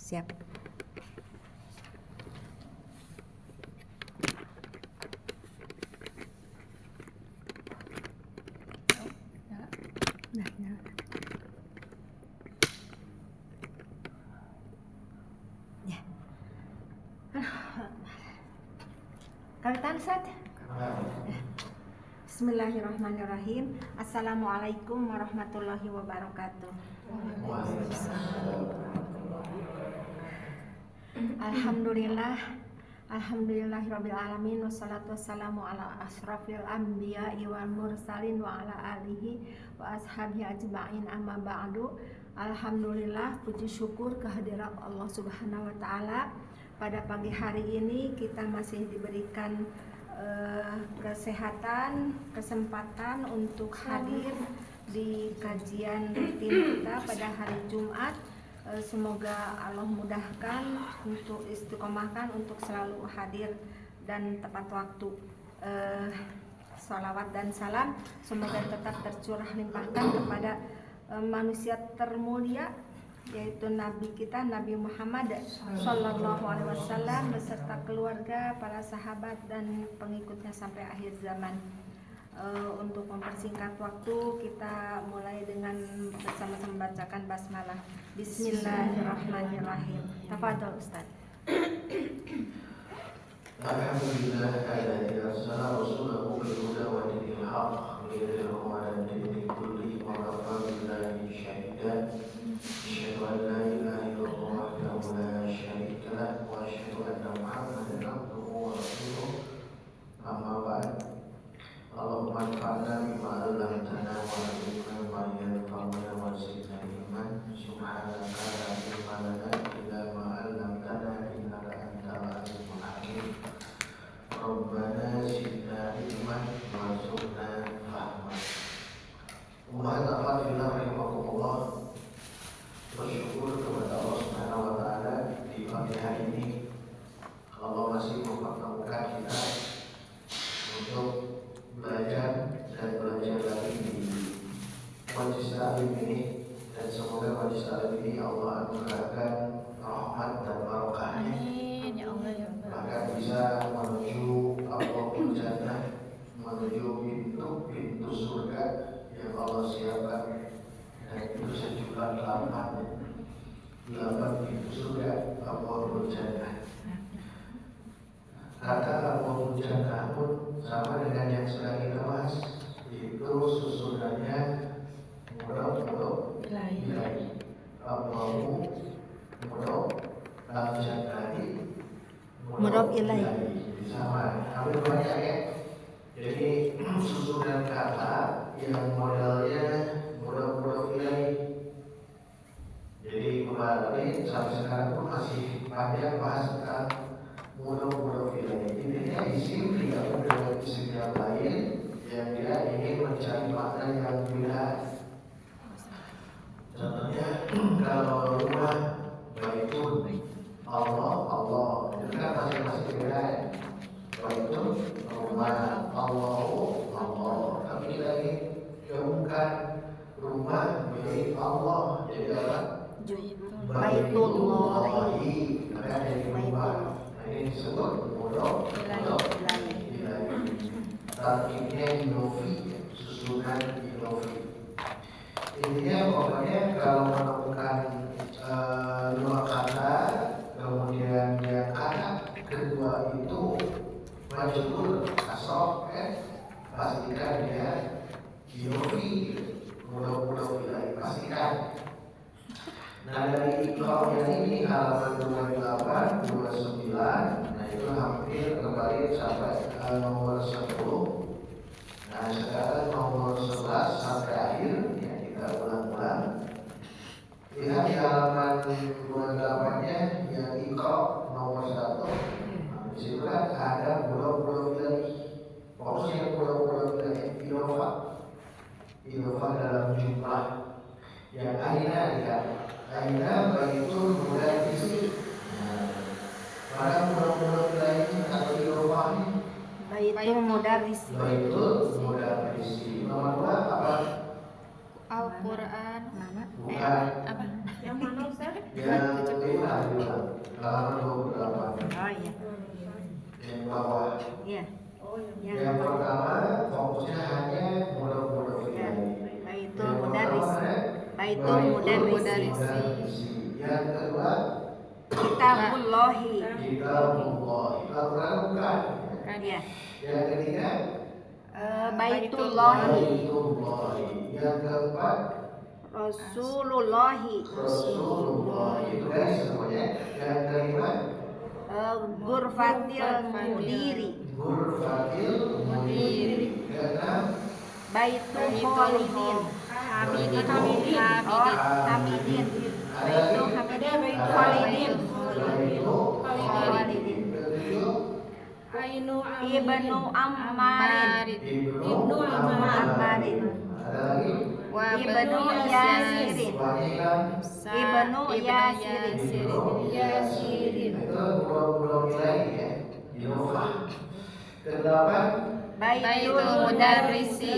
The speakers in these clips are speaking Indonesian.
Siap. Nah, ya. Ya. Kawitan Ustaz. Bismillahirrahmanirrahim. Assalamualaikum warahmatullahi wabarakatuh. Alhamdulillahirabbil alamin wassalatu wassalamu ala asrofil anbiya'i wal mursalin wa ala alihi wa ashabihi ajma'in amma ba'du. Alhamdulillah, puji syukur kehadirat Allah Subhanahu wa taala. Pada pagi hari ini kita masih diberikan kesehatan, kesempatan untuk hadir di kajian rutin kita pada hari Jumat. Semoga Allah mudahkan untuk istiqomahkan untuk selalu hadir dan tepat waktu. Salawat dan salam semoga tetap tercurah limpahkan kepada manusia termulia, yaitu Nabi kita Nabi Muhammad Sallallahu Alaihi Wasallam beserta keluarga, para sahabat dan pengikutnya sampai akhir zaman. Untuk mempersingkat waktu, kita mulai dengan bersama-sama membacakan basmalah. Bismillahirrahmanirrahim. Tafadhol Ustaz. Alhamdulillah alladzi arsala rasulahu bil huda wa dinil haqq liyudhhirahu 'ala ad-dini kullihi wa kafa billahi shahidan. Asyhadu an la ilaha illallah wahdahu la syarika lahu wa asyhadu anna Muhammadan abduhu wa rasuluh. Amma ba'd. Allahumma anfa'na bima 'allamtana wa 'allimna ma yanfa'una wa zidna ilman. Subhanaka la ilma lana illa ma 'allamtana innaka antal 'alimul hakim. Rabbana zidna ilman warzuqna fahma. Umat afadillah rahimakumullah, bersyukur kepada Allah Subhanahu wa taala di pagi hari ini Allah masih mempertemukan kita untuk belajar dan belajar lagi di Majlis Ta'lim ini, dan semoga Majlis Ta'lim ini Allah anugerahkan rahmat dan barokahnya. Amin ya Allah ya Rabbal Maka bisa menuju Abwaabul Jannah, menuju pintu-pintu surga yang Allah siapkan, dan itu sejumlah 8 pintu surga Abwaabul Jannah. Kata Abwaabul Jannah pun sama dengan yang sedang kita bahas, itu susunannya mudhof ilaih. Abwaabu mudhof al-jannati Mudhof ilaih. Sama, hampir banyak ya. Jadi susunan kata yang modelnya mudhof ilaih. Jadi kemarin sampai sekarang pun masih panjang bahas tentang mudhof ilaih. Intinya isim digabung dengan isim yang lain yang dia ingin mencari makna yang beda. Contohnya kalau rumah baitun, Allah itu kan masing-masing beda ya. Baitun rumah, Allah. Tapi kita ingin gabungkan rumah milik Allah jadi apa? Baitullah. Maka jadi rumah. Nah, ini disebut mudhof ilaih. Tarkibnya inovi, susunan inovi. Intinya pokoknya kalau menemukan dua kata, kemudian yang kata kedua itu majrur kasroh, pastikan dia inovi, mudhof ilaih, pastikan. Nah, dari iqra'nya ini halaman 28, 29, nah itu hampir kembali sampai nomor 10. Nah, sekarang nomor 11 sampai akhir ya, kita ulang-ulang. Lihat di halaman 28-nya yang iqra' nomor 1. Nah, di situ kan ada mudhof ilaih. Fokusnya mudhof ilaih idhofah dalam jumlah. Yang akhirnya lihat aina baitul mudarrisi. Mana mudhof ilaih atau idhofahnya? Baitul mudarrisi. Baitul mudarrisi. Nomor 2 apa? Al-Quran. Mana? Bukan. Apa? Yang mana Ustaz? Yang 5. halaman 28. Oh iya. Yang bawah. Iya. Yang pertama fokusnya hanya mudhof Ya, ilaih. Baitul Mudarris. Baitul Mudarris. Yang kedua Kitabullahi. Kitabullah. Al-Quran bukan. Ya. Yang ketiga Baitullahi. Yang keempat Rasulullahi. Rasulullah. Itu garis semuanya. Yang kelima Ghurfatil Mudiri. Ghurfatil Mudiri. Yang keenam Baitul Khalidin. Hamidin. Oh, Hamidin. Baitul Hamidin. Khalidin. Khalidin. Ketujuh Ibnu Ammarin. Ibnu Ammarin. Ada lagi Ibnu Yasirin. Wahilan Ibnu Yasirin. Yasirin. Itu pulau-pulau lagi ya. Innova. Kedelapan Baitul Mudarrisi.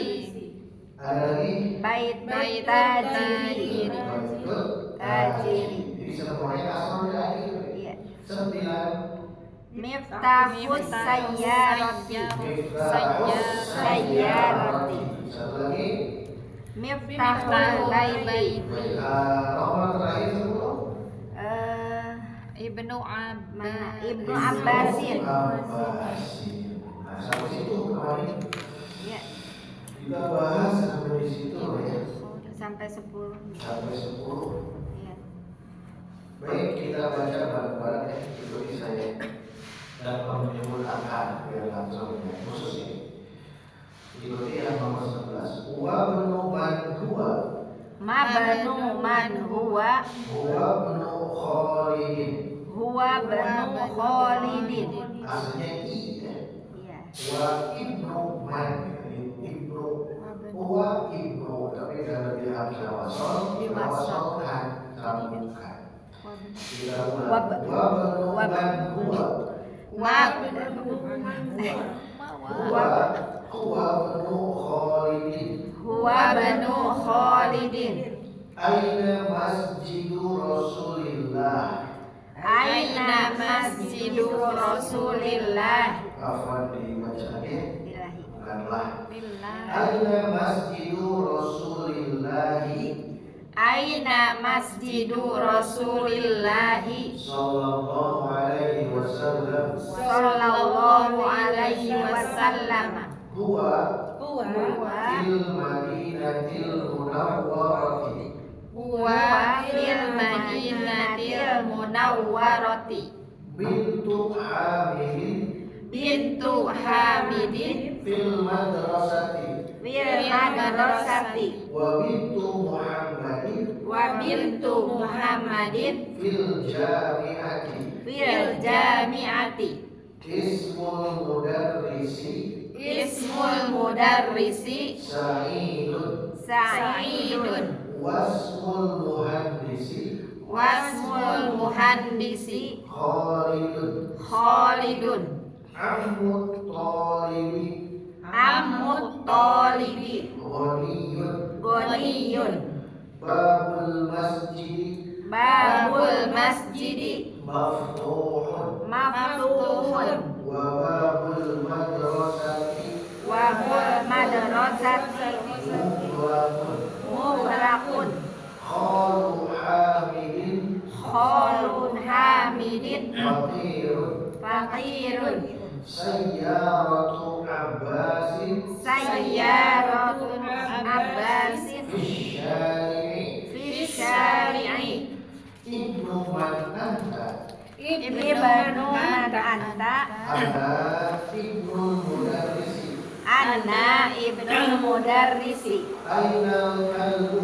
ada lagi Baitul Tajiri. Baitul Tajiri. Jadi semuanya asal dari akhir. Iya. 9 Miftahus Sayyarati. Miftahus Sayyarati. Satu lagi Miftahul Laili. nomor terakhir 10 Ibnu Mana? Ibnu Abbasin. Abbasin. Nah, sampai situ kemarin Iya. kita bahas sampai di situ ya. Sampai 10. Sampai 10. Iya. Baik, kita baca bareng-bareng ya. Ikuti saya dan menyebut angka biar langsung ya, khusus ini. Ikuti yang nomor 11. Wa benu man huwa. Mabnu man huwa. Huwa benu Khalidin. Huwa banu Khalidin. Aslinya i ya. Iya. Wa ibnu man. Ibnu. Huwa ibnu. Tapi kalau dia harus wasol, wasol kan sama bukan. Kita ulang. Wa benu man huwa. Huwa benu Khalidin. Huwa banu Khalidin. Aina masjidu Rasulillah. Aina masjidu Rasulillah. Afwan dibacanya Ilahi. bukanlah. Billah. Aina masjidu Rasulillahi Aina masjidu Rasulillahi sallallahu alaihi wasallam. sallallahu alaihi wasallam. Huwa Huwa fil Madinatil Munawwarati. huwa fil Madinatil Munawwarati. Bintu Hamidin Bintu Hamidin fil madrasati. fil madrasati. Wa bintu Muhammadin Wa bintu Muhammadin fil jami'ati. fil jami'ati. Ismul mudarrisi Ismul mudarrisi Sa'idun. Sa'idun. Wasmul muhandisi Wasmul muhandisi Khalidun. Khalidun. Ammut talibi Ammut talibi Ghaniyun. Ghaniyun. Babul masjidi Babul masjidi Maftuhun. maftuhun. Wa babul madrasati Wabul madrasati Mughlaqun. mughlaqun. Khalu hamidin Khalun hamidin Faqirun. faqirun. Sayyaratu Abbasin Sayyaratu Abbasin Fisyari'i. fi syari'i. Ibnu man anta. Ibnu man anta. Ana ibnu mudarrisi. Anna ibnu mudarrisi. Ainal kalbu.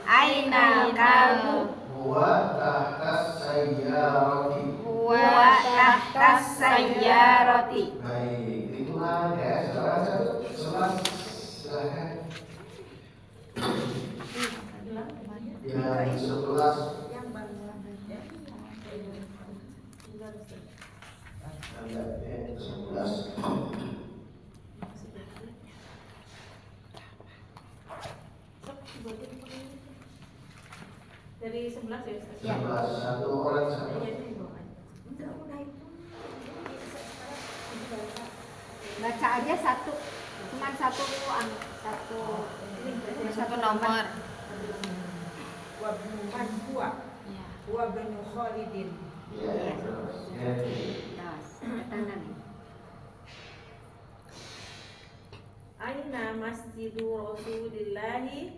Aina kalbu. Huwa tahtas sayyarati. Huwa tahtas sayyarati. Baik, itulah ya. Sekarang silakan. Yang 11 ada yang 11. Dari 11 ya Ustaz? Ya. 11 satu orang satu. Baca aja satu, cuman satu nomor. Wabnuman huwa Ya. huwa banu Khalidin. Iya, terus. tangan. Aina masjidu Rasulillahi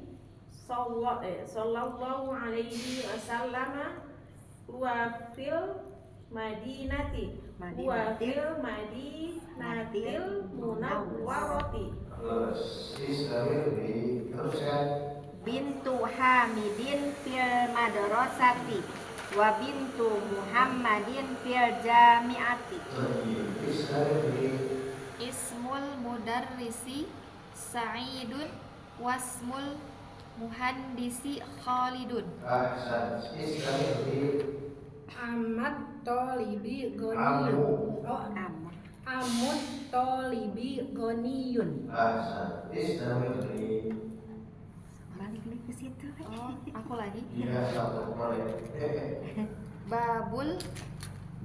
sallallahu alaihi wasallam wa fil madinatil munawwarati. Terus istamir bi teruskan. Bintu Hamidin fil madrasati wa bintu Muhammadin fil jamiati. Istamir bi Ismul mudarrisi Sa'idun wasmul muhandisi Khalidun. ahsan. Istamir bi Ahmad Tolibi Amu. Goniyun. Amud Tolibi Goniyun. ahsan. Istamir bi Balik lagi ke situ. Oh, aku lagi. iya satu boleh.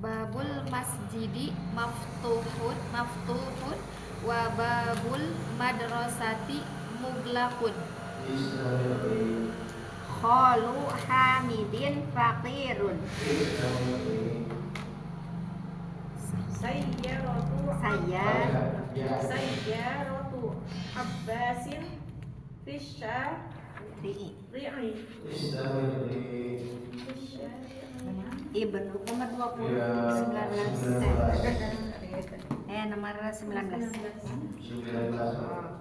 Babul masjidi maftuhun wa babul madrasati muglaqun. Istamir bi Khalu Hamidin faqirun. Istamir bi Sayyaratu Abbasin fisyari'i. Istamir bi Ibnu nomor 20 Ya, 19. Nomor 19. 19.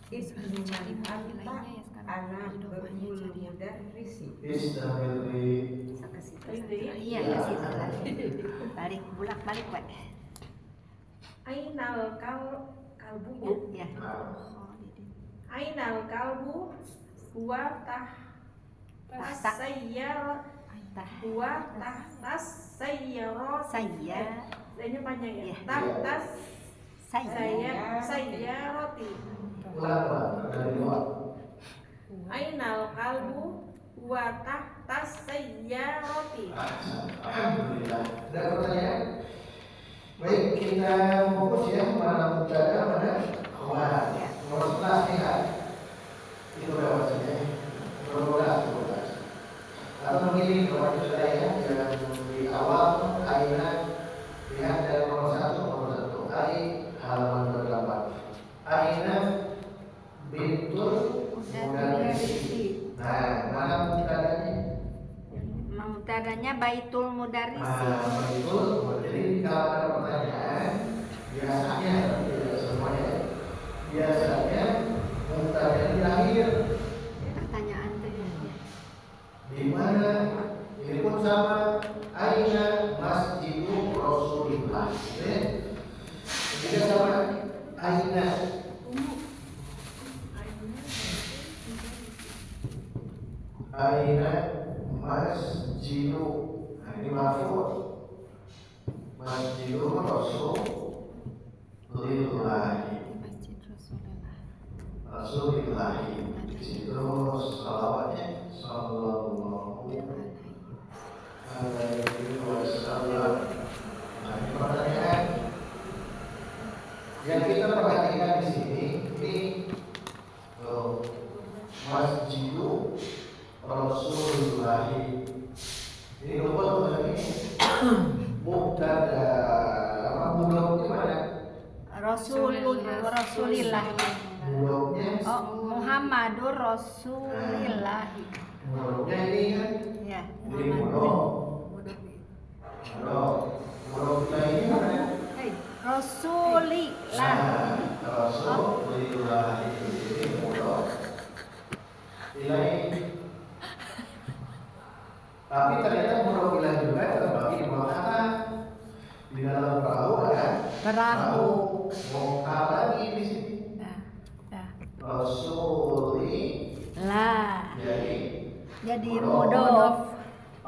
Ismu man anta Nilainya ya sekarang. anak Idofahnya berul jadi apa? mudarrisi. Istamir bi Iya, ke situ lagi. Balik balik, Pak. Ainal kalbu Ya. Ainal kalbu huwa Tahta. tahtas sayyarati. Saya panjang ya. Iya. Tahtas Saya sayyarati. ulang dari dua. Ainal kalbu huwa tahtas sayyarati. Ahsan. Alhamdulillah. Ada pertanyaan? Baik, kita fokus ya mana mubtada mana khabar. Nomor 11 lihat. Itu berapa saja? 12. Atau begini kepada saudara ya, yang di awal Aina lihat dari nomor 1. Halaman 28. Aina bintul mudarrisi. Nah, mana mubtadanya? Mubtadanya Baitul Mudarrisi. Betul. Jadi kalau ada pertanyaan, biasanya tidak semuanya. Biasanya mubtadanya di akhir. Pertanyaan tadi. Di mana? Ini pun sama. Aina masjidu Rasulillah. Juga sama. Aina. Aina masjidu. Nah, ini maf'ul. Masjidu Rasulillahi. Masjid Rasulullah. Rasulillahi. Di situ salawatnya sallallahu alaihi wasallam. Nah, ini pertanyaan yang kita perhatikan di sini. Ini Masjidu Rasulullahi. Ini nomor lagi mubtada apa mudhof gimana? Rasulillah. Mudhofnya Muhammadur Rasulillah. mudhofnya ini kan Ya. ini mudhof. Mudhof ini mana? Rasulillah. Rasulullah ini mudhof. Ilahi. Tapi ternyata mudhof ilahi juga terbagi dua kata. Di dalam perahu ada Perahu. Mokal lagi di sini. Lah. Jadi mudhof. mudhof.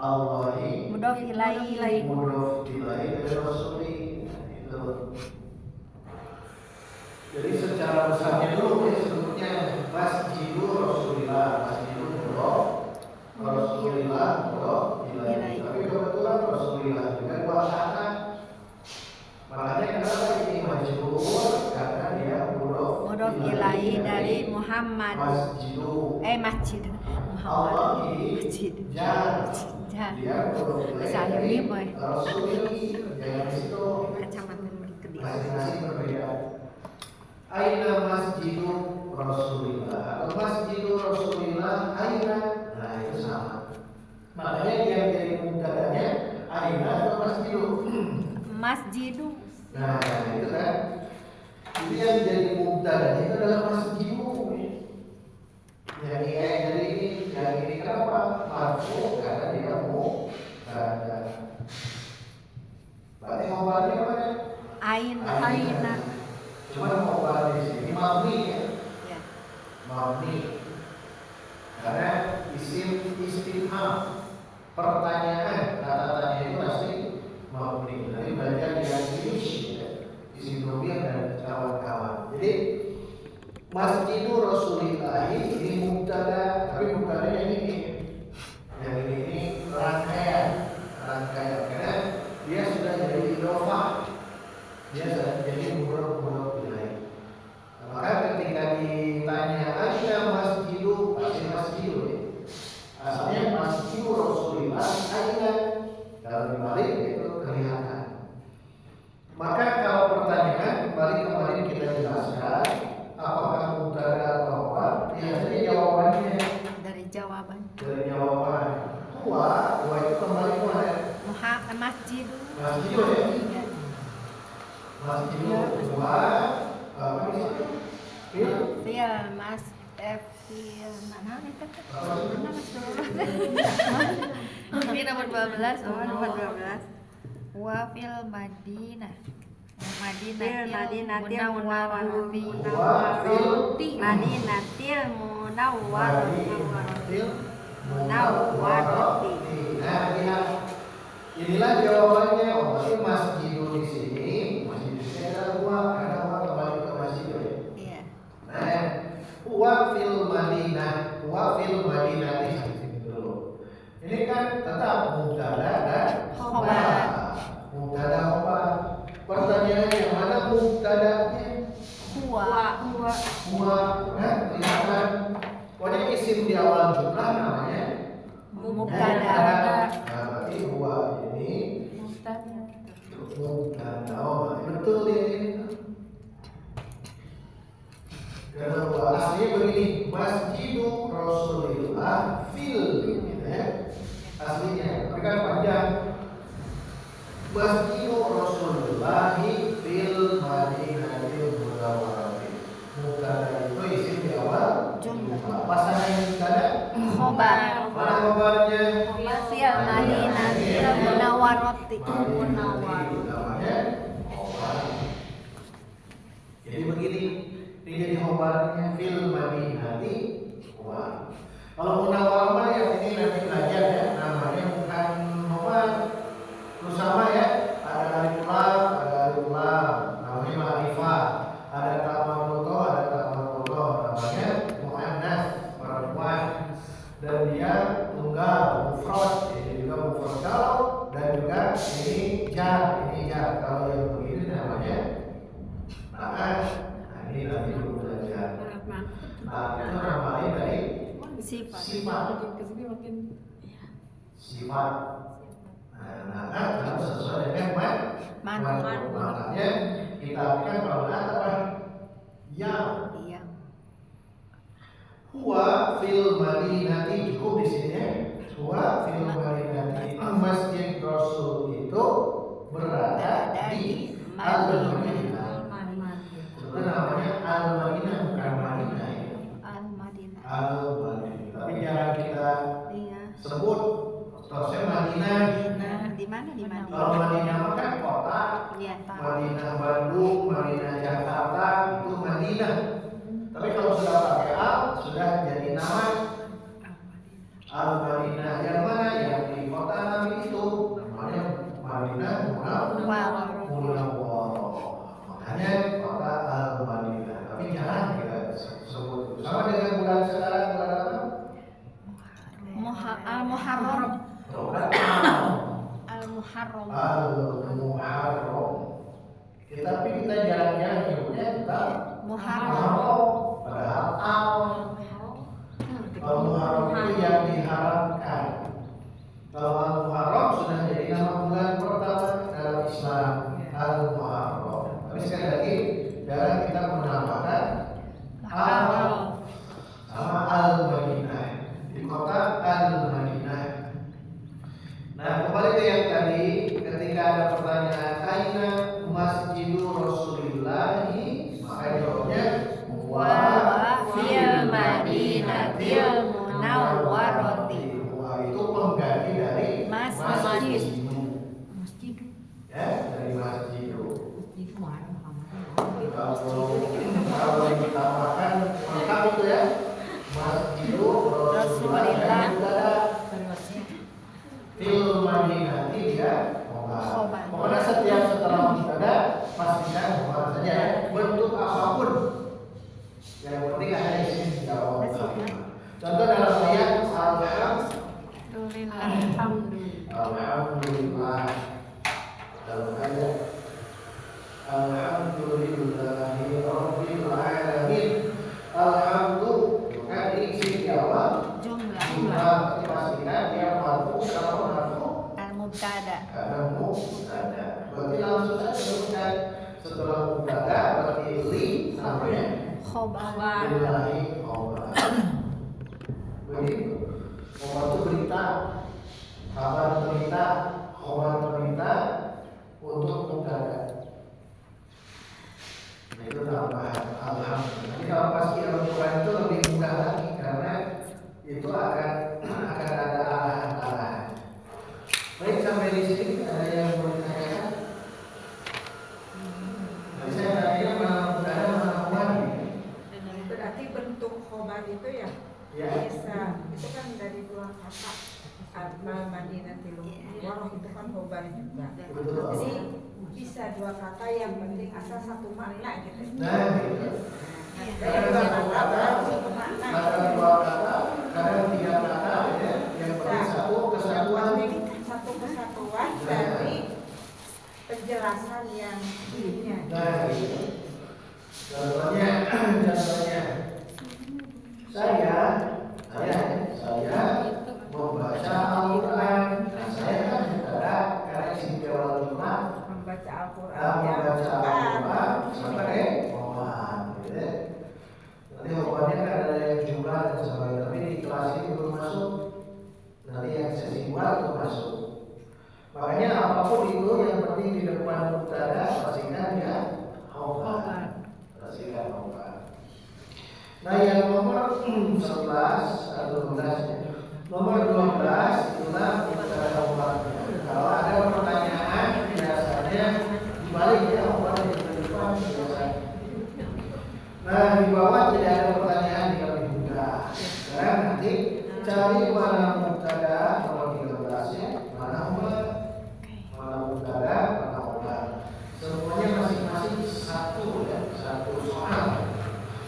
Allahi Mudhof ilaihi. mudhof ilahi dari Rasuli. Nah, itu. Jadi secara besarnya dulu ya sebutnya Masjidu Rasulillah, Masjidu mudhof Rasulillah mudhof ilaih. Tapi kebetulan Rasulillah juga dua anak. Makanya kenapa ini majrur? Karena dia Mudhof ilaih dari Muhammad. masjidu. Masjid. Muhammad. Allahi Masjid. jar. Jar. Dia mudhof Saya ilaih. ini, boy. Rasuli yang di situ Kacamata kedua. masing-masing berbeda. Aina masjidu Rasulillah atau masjidu Rasulillah aina. Nah itu sama. Makanya yang jadi mubtada'nya aina atau masjidu. Masjidu. Nah itu kan. Itu yang jadi mubtada'nya itu adalah masjidu. Yang ini kenapa? Marfu karena dia mubtada. Berarti khobarnya apa ya? Aina. Cuma khobar di sini mabni ya. Ya. Mabni karena isim istifham pertanyaan kata tanya itu pasti mabni. Nanti belajar dengan isim ya. Isim domir dan kawan-kawan. Jadi Masjidu Rasulillah ini mubtada, tapi mubtadanya ini yang ini rangkaian karena dia sudah jadi idhofah. Dia sudah jadi mudhof ilaih. Maka ketika ditanya aina masjidu, pasti masjidu ya. Asalnya masjidu Rasulillah aina. Kalau dibalik itu kelihatan. Maka kalau pertanyaan kemarin kita jelaskan apakah mubtada atau apa? Biasanya jawabannya Dari jawaban. dari jawaban huwa itu kembali mana? Masjidu. Masjidu ya. Ya. Masjidu huwa apa di situ? Fil fil mana itu? Ini nomor 12. Nomor 12. Wa fil Madinah. Fil Madinatil Munawwarati. Madinatil Munawwarati. Munawwarati. Nah, lihat. Inilah jawabannya. Oh, berarti masjidu di sini, masjid di sini adalah huwa karena huwa kembali ke masjid ya. Iya. Nah, huwa fil Madinah, huwa fil Madinah di sini dulu. Ini kan tetap mubtada dan Khobar. Mubtada khobar. Pertanyaannya mana mubtadanya? Huwa. Huwa, kan kelihatan. Pokoknya isim di awal jumlah namanya Mubtada. Nah, berarti huwa ini mubtada. Oh, betul ini. Karena huwa aslinya begini, Masjidu Rasulillah fil, gitu ya. Aslinya, tapi kan panjang. Masjidu Rasulillah fil Madinatil Munawwarati. Mubtada itu isim di awal Jumlah. pasangan yang mubtada. Khobar. Mana kabarnya? Fil Madinatil Munawwarati. Namanya khobar. Jadi begini, ini jadi khobarnya fil Madinati khobar. Kalau munawwarah yang ini nanti belajar ya, namanya bukan khobar. Terus sama ya, ada alif lam, namanya ma'rifah. Ada ta marbutoh, ada ta marbutoh, namanya muannas, perempuan. Dan dia tunggal, mufrad, ini juga mufrad kalau dan juga ini jar. Kalau yang begini namanya naas. Nah, ini nanti dulu belajar. Nah, itu nama lain dari sifat. Sifat. Nah, harus sesuai dengan maknanya kita akan kalau apa? Yang Iya. huwa fil Madinati cukup di sini ya. Huwa fil Madinati. Masjid Rasul itu berada di Al-Madinah. Itu namanya Al-Madinah bukan Madinah ya. Al-Madinah. Al-Madinah. Tapi jarang kita Iya. sebut. Terusnya Madinah. Di mana? Kalau Madinah mah kan kota. Iya, tahu. Madinah Bandung, Madinah Jakarta itu Madinah. Tapi kalau sudah pakai al, sudah jadi nama Al-Madinah. Yang mana? Yang di kota Nabi itu namanya Madinah Munawwarah. Makanya kota Al-Madinah. Tapi jarang kita sebut. Sama dengan bulan sekarang, bulan apa? Muharram. Al-Muharram. Al-Muharram. Tapi kita jarang-jarang nyebutnya kita Muharram. Padahal Al-Muharram itu yang diharamkan. Kalau Al-Muharram sudah jadi nama bulan pertama dalam Islam, Al-Muharram. Tapi sekali lagi jarang kita menambahkan Al sama Al-Madinah di kota Al-Madinah. Nah, kembali ke yang tadi, ketika ada pertanyaan aina masjidu Rasulillahi, maka jawabnya Wa fil Madinatil Munawwarati. Wa itu pengganti dari Masjid. Masjid. Ya, dari masjidu. Masjid Muharram. Kalau ditambahkan lengkap itu ya, masjidu Rasulillah. Fil Madinah dia khobar. Pokoknya setiap setelah mubtada pastikan khobar saja ya. Bentuk apapun. Yang penting ada isim jawab. Contoh dalam ayat Alhamdulillah. Dalam ayat Alhamdulillahi Rabbil Alamin. Alhamdulillah kan isim jawab. Jumlah pastikan dia marfu atau marfu Al-Mubtada. karena mubtada. Berarti langsung saja sebutkan setelah mubtada berarti li namanya Khobar. lillahi khobar. Begitu. Khobar itu berita, kabar berita, khobar berita untuk mubtada. Nah, itu tambahan alhamdulillah. Jadi kalau pas Al-Quran itu lebih mudah lagi karena itu akan ada arahan-arahan. Baik, sampai di sini ada yang mau ditanyakan? Jadi saya tanya mana mubtada mana khobar. Berarti bentuk khobar itu ya Ya. bisa, itu kan dari dua kata. Al-Madinatil Munawwarah itu kan khobar juga. Betul. Jadi bisa dua kata yang penting asal satu makna gitu. Nah, gitu. Dari dua kata satu makna. Kadang dua kata, kadang tiga kata, ya. Yang penting satu kesatuan. Satu kesatuan dari penjelasan yang ininya. Nah, gitu. Contohnya, saya membaca Al-Quran. Nah, saya kan mubtada karena isim jawab lima. Membaca Al-Quran Membaca Al-Quran sebagai khobar, gitu ya. Nanti khobarnya kan ada yang jumlah dan sebagainya, tapi di kelas ini belum masuk. Nanti yang sesi 2 itu masuk. Makanya apapun itu yang penting di depan mubtada pastikan dia khobar. Pastikan khobar. Nah, yang nomor 11 atau 12 ya. Nomor 12 itulah mubtada khobarnya. Kalau ada pertanyaan biasanya dibalik ya, khobar di depan biasanya. Nah, di bawah tidak ada pertanyaan yang lebih mudah. Sekarang nanti cari mana mubtada nomor 13-nya, mana khobar. Mana mubtada, mana khobar. Semuanya masing-masing satu ya, satu soal.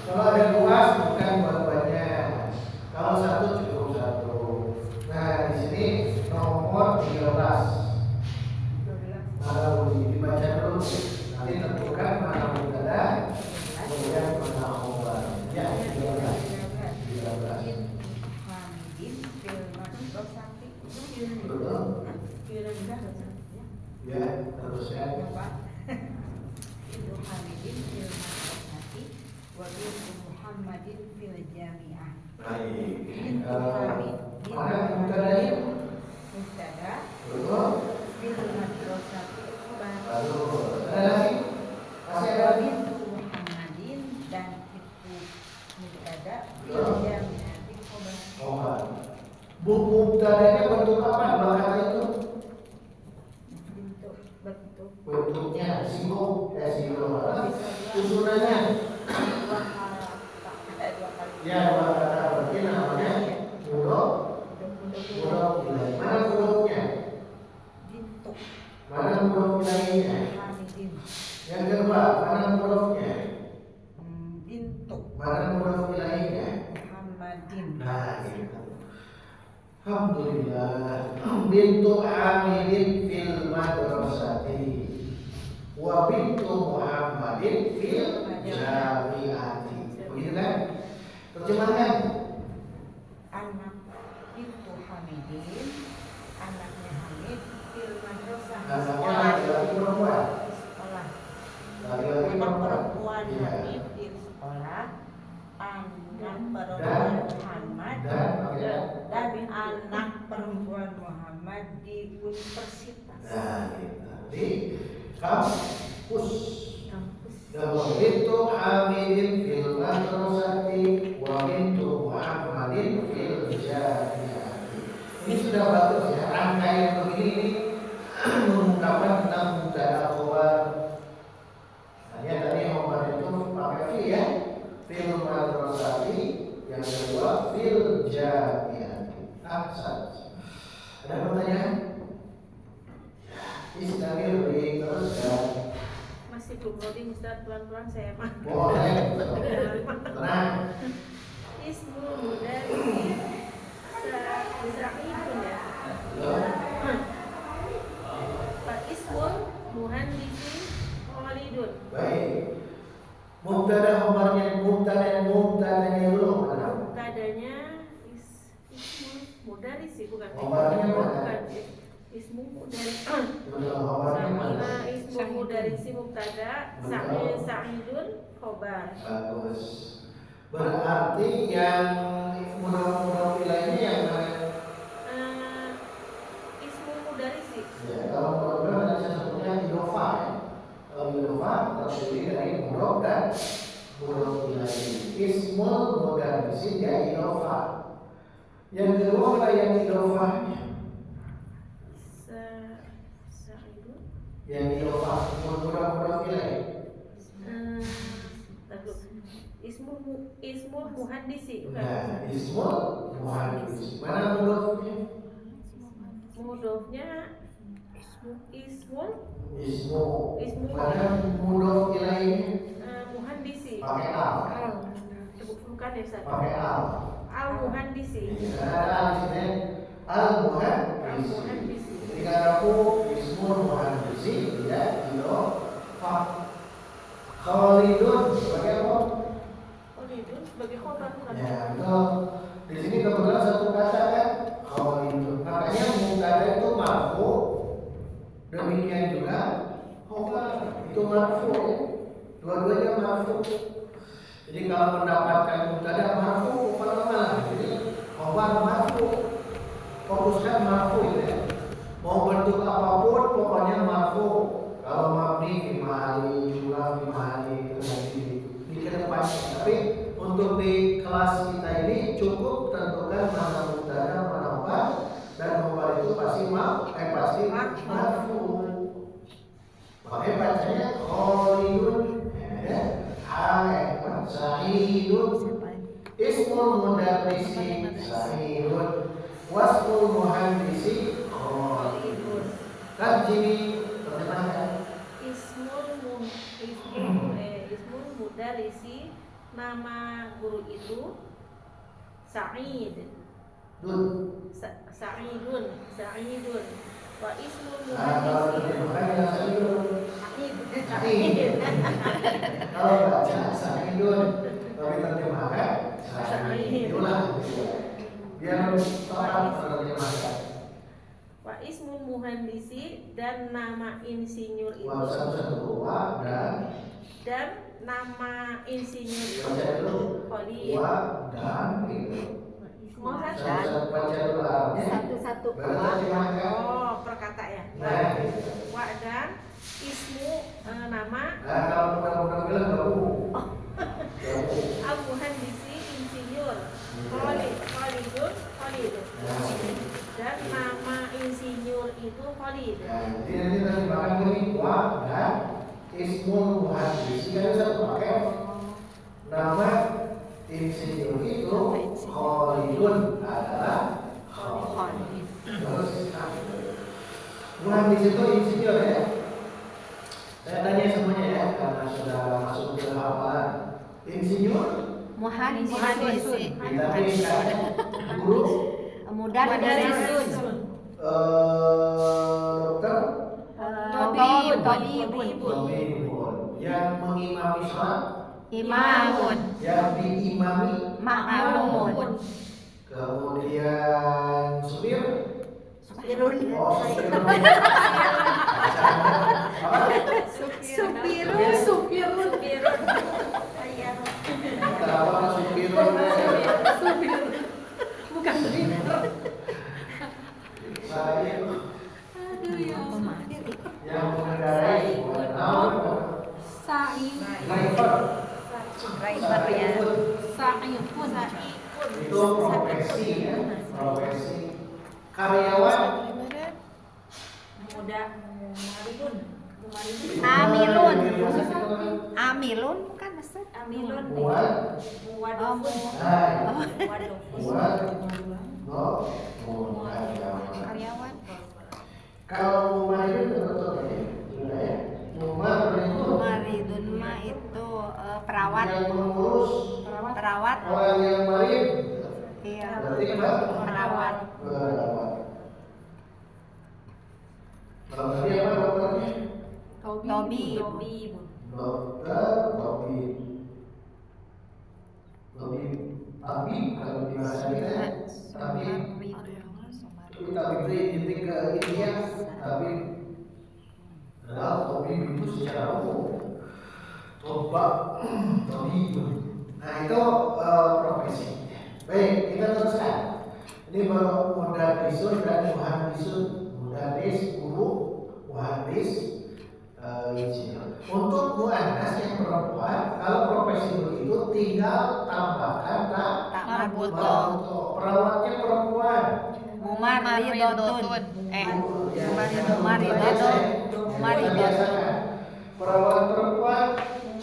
Kalau ada dua, bukan dua-duanya. Kalau satu cukup satu. Nah, di sini nomor 13. Mana boleh dibaca dulu. Nanti tentukan mana mubtada, kemudian mana khobar. Ya, 13. 13. Hamidin fil madrasati. Betul? Fil madrasati. Ya, teruskan. Itu Hamidin fil madrasati wa bintu Muhammadin fil jami'ah. Baik. Bintu Hamid Mana mubtadanya? mubtada Betul? fil madrasati khobar. Lalu ada lagi? Masih ada Wa lagi? bintu Muhammadin dan itu mubtada fil Betul. jami'ati khobar. Khobar. Mubtadanya bentuk apa? Dua kata itu? Bentuk Bentuknya singgung, susunannya. dua kali. Ya, dua kata berarti namanya mudhof. Mudhof ilaih. Mana mudhofnya? Bintu Mana mudhof ilaihnya? Hamidin. Yang kedua, mana mudhofnya? Bintu Mana mudhof ilaihnya? Muhammadin. Nah, gitu. Alhamdulillah. Bintu Hamidin fil madrasati wa bintu Muhammadin fil jami'ati. Begitu kan? Terjemahkan. Anak itu Hamidin, anaknya Hamid fil madrasah di Anaknya sekolah. laki-laki perempuan. Di sekolah. Laki-laki Anak perempuan. perempuan Iya. Hamid di sekolah. Anak perempuan Dan- Muhammad Dan dan anak perempuan Muhammad di universitas. nah, di kampus. Kampus. Dan bintu Hamidin fil madrasati wa bintu Muhammadin fil jami'ati. Ini sudah bagus ya, rangkaian begini ini mengungkapkan tentang mubtada khabar. Hanya tadi khabar itu pakai fi ya, fil madrasati, yang kedua fil jami'ati. Ahsan. Ada pertanyaan? Istamir terus ya. Masih belum loading Ustaz, pelan-pelan saya mah. Boleh. Tenang. Ismul mudari Sa'idun ya. Pak Ismul muhandisi Khalidun. Baik. Mubtadanya dulu mana? Mubtadanya Ismul mudari sih bukan. Khabarnya mana? Bukan. Ismul mudari. Betul, khabarnya mana? Sama ismul mudari si mubtada, Sa'idun khobar. Bagus. Berarti yang mudah-mudah wilayahnya yang mana? Ismul mudari sih. Ya, kalau mudah-mudahan ada satunya idofa ya. Kalau idofa terdiri dari mudhof dan mudhof ilaih. Ismul mudharisi dia idofa. Yang kedua adalah yang idofahnya. Sa'idun. Yang idofa mudhof ilaih. Ismul muhandisi bukan. Nah, ismul muhandis. Mana mudhofnya? Mudhofnya ismul Ismu. Mana mudhof ilaihnya? muhandisi. Pakai al. Bukan ya Ustaz. Pakai al. Al muhandisi. Ada al di sini. Al muhandisi. Muhandisi. Ketika aku ismul muhandisi, dia idofa. Khalidun sebagai apa? Khalidun sebagai khobar bukan. Ya, betul. Di sini kebetulan satu kata kan Khalidun. Makanya mubtada itu marfu. Demikian juga khobar itu marfu ya. Dua-duanya marfu. Jadi kalau mendapatkan mubtada marfu mana? Jadi khobar marfu. Fokuskan marfu ya. Mau bentuk apapun pokoknya marfu. Kalau mabni fi mahali juga fi mahali di kedepan. Tapi untuk di kelas kita ini cukup tentukan mana mubtada mana khobar, dan khobar itu pasti pasti marfu. Makanya bacanya Khalidun ya. Sa'idun. Ismul mudarrisi Sa'idun. Wasmul muhandisi Khalidun. Kan sini terjemahkan. Ismul mudarrisi nama guru itu Sa'id. Sa'idun. Wa ismul Kalau muhandisi terjemahkan yang Sa'idun. Sa'id. Kalau baca Sa'idun, tapi terjemahkan Sa'idun. Biar tepat terjemahkan. Wa ismul muhandisi dan nama insinyur itu Wa satu wa dan nama insinyur itu baca dulu. Khalid. Wa dan itu. Mau kan? Saya baca dulu Arabnya. Satu-satu. Baru terjemahkan. Oh, perkata ya. Nah, Wa dan ismu nama nah kalau mudah-mudah bilang gabung. al muhandisi insinyur Khalidun. Nah, Dan nama insinyur itu Khalid. jadi nanti terjemahkan ini wa dan ismul muhandis. Kita bisa pakai nama insinyur itu Khalidun adalah Khalid. Terus muhandis itu insinyur ya. Saya tanya semuanya ya karena sudah masuk ke hafalan. Insinyur Muhandisi. kita berikan guru Mudarrisun. Dokter Tabibun. yang mengimami sholat, Imamun. yang diimami, Ma'mumun. kemudian supir, Supirun. Supirun. Apa supirun? Bukan driver. Saya yang mengendarai driver. Driver ya. Itu profesi ya, profesi. Karyawan Amilun. Amilun bukan Ustaz? buat Karyawan. kalau mumaridun betul ya, sudah ya. Mumaridun Maridun mah itu perawat. yang mengurus Perawat. orang yang marid, Iya. berarti apa? Perawat. Perawat. Kalau tadi apa dokternya? Tabib. Dokter, tabib. Tabib kalau di bahasa kita tabib. Tapi tabib itu inti ke India, tabib adalah tabib itu secara umum. Tabib. Nah itu profesi. Baik, kita teruskan. Ini baru mudarrisun dan muhandisun. Mudarris guru, muhandis insinyur. Untuk muannas yang perempuan, kalau profesi begitu tinggal tambahkan tak Marbuto. perawatnya perempuan. Mumaridotun. Biasakan. Perawat perempuan,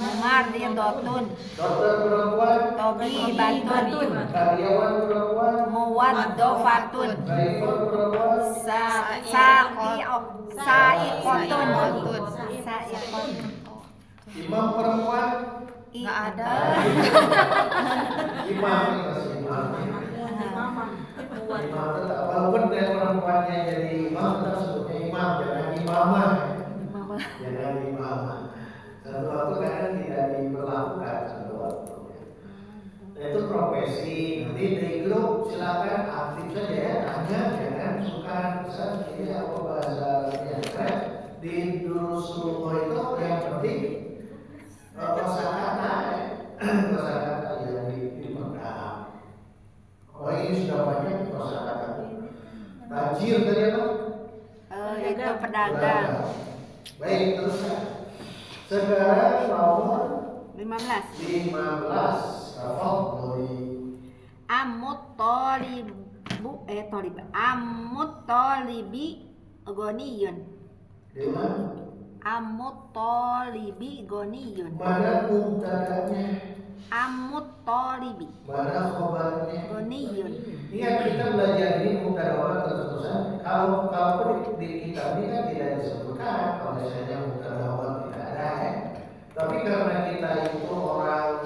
Mumaridotun. dokter perempuan, Tabibatun. karyawan perempuan, Muwaddofatun. driver perempuan, Sa'iqotun. Sa'iqotun. imam perempuan, Nggak ada. imam imam tetap walaupun dari perempuannya jadi imam tetap sebutnya imam, jangan imamah, jangan imamah. Satu waktu kadang tidak diberlakukan satu waktu. Nah, itu profesi. Nanti dari grup silakan aktif saja ya, tanya, jangan suka ini apa bahasa Arabnya. Di Durusulullah itu yang penting kosakata yang dipegang. Oh ini sudah banyak kosakata. Tajir tadi apa? Itu pedagang. Baik, teruskan. Sekarang nomor 15. 15. Tafadhali. Amut tolibi goniyun. Di mana? Amut tolibi goniyun. Mana mubtada'nya? Amut tolibi Mana khobarnya? goniyun. Ingat kita belajar ini mubtada khobar terus-terusan. Kalau di kitab ini kan tidak disebutkan kalau misalnya mubtada khobar tidak ada ya. Tapi karena kita itu orang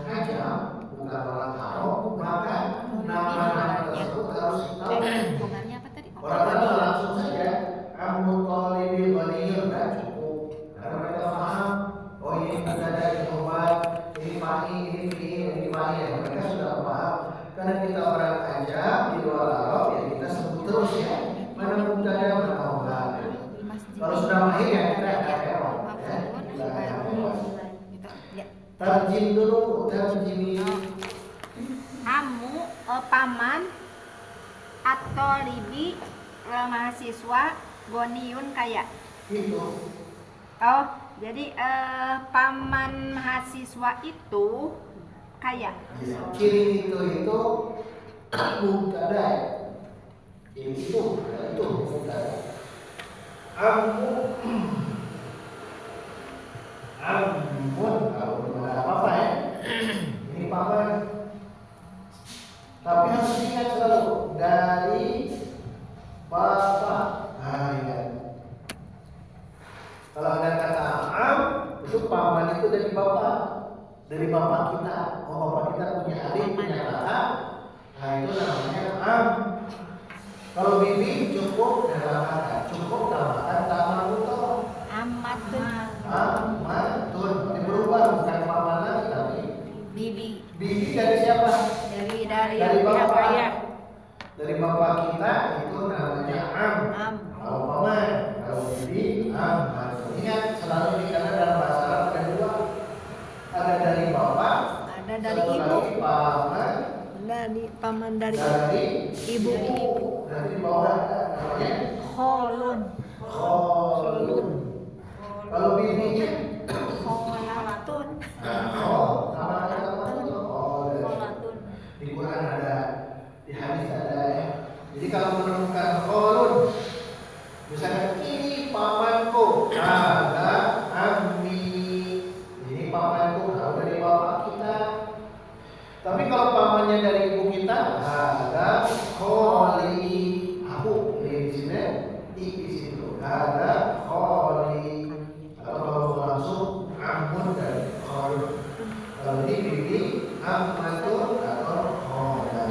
ajam, bukan orang Arab, maka nama-nama tersebut harus tahu. Khobarnya apa tadi? Orang Arab langsung saja Abu Thalib waliyun dan cukup. Karena mereka paham, oh ini mubtada, ini khobar, ini fa'i, ini fi'il, ini fa'il. Mereka sudah paham. Karena kita orang ajam di luar Arab ya kita sebut terus ya. Mana mubtada, mana khobar. Kalau sudah mahir ya kita akan hewan ya. Kita akan hewan. Tarjim dulu, tarjim. Paman atau libi mahasiswa goniun kaya. Itu. Oh, jadi paman mahasiswa itu kaya. Ya, ciri itu mubtada. Itu mubtada. Amun kalau belum ada apa-apa ya. Ini paman. Tapi harus ingat selalu dari bapak. Nah, ingat. Kalau ada kata am, itu paman itu dari bapak. Dari bapak kita. Oh, bapak kita punya adik, punya kakak. Nah, itu namanya am. Kalau bibi cukup dalam tambahkan tamar mutor. Amatun. Amatun. Ini berubah bukan paman lagi tapi Bibi. bibi dari siapa? Dari Dari pihak bapak. ayah. Dari bapak kita itu namanya am. Am. Kalau paman, kalau bibi amatun. Ingat selalu ini karena dalam bahasa Arab ada dua. Ada dari bapak, Ada dari satu ibu. lagi paman, Dari paman dari ibu. Nanti di bawah ada namanya kholun. kholun. Kalau bibinya Kholatun. sama kata kholun. Di Quran ada, di hadis ada ya. Jadi kalau menemukan kholun, misalnya ini pamanku, ada ammi. Ini pamanku, kalau dari bapak kita. Tapi kalau pamannya dari ibu kita, ada kholi. Aku di sini, di situ. Ada kholi. Atau kalau langsung amun dan kholi. Kalau ini bibi, ammatun atau kholan.